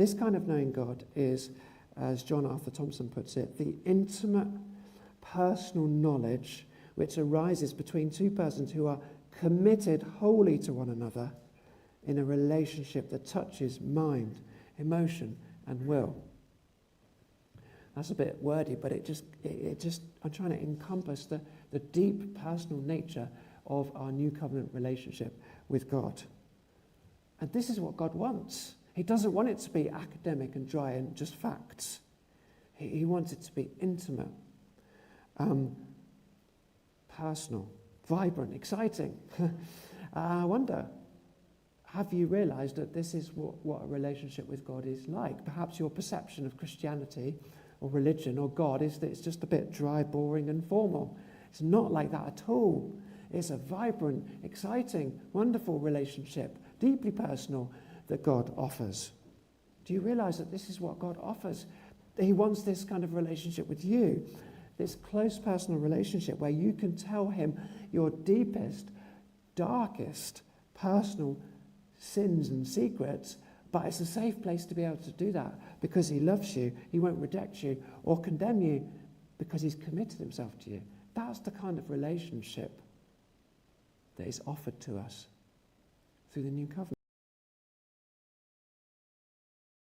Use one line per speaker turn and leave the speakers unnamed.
This kind of knowing God is, as John Arthur Thompson puts it, the intimate personal knowledge which arises between two persons who are committed wholly to one another in a relationship that touches mind, emotion, and will. That's a bit wordy, but it just I'm trying to encompass the deep personal nature of our new covenant relationship with God. And this is what God wants. He doesn't want it to be academic and dry and just facts. He wants it to be intimate, personal, vibrant, exciting. I wonder, have you realized that this is what a relationship with God is like? Perhaps your perception of Christianity or religion or God is that it's just a bit dry, boring, and formal. It's not like that at all. It's a vibrant, exciting, wonderful relationship, deeply personal, that God offers. Do you realize that this is what God offers? He wants this kind of relationship with you, this close personal relationship where you can tell him your deepest, darkest personal sins and secrets, but it's a safe place to be able to do that because he loves you. He won't reject you or condemn you because he's committed himself to you. That's the kind of relationship that is offered to us through the new covenant.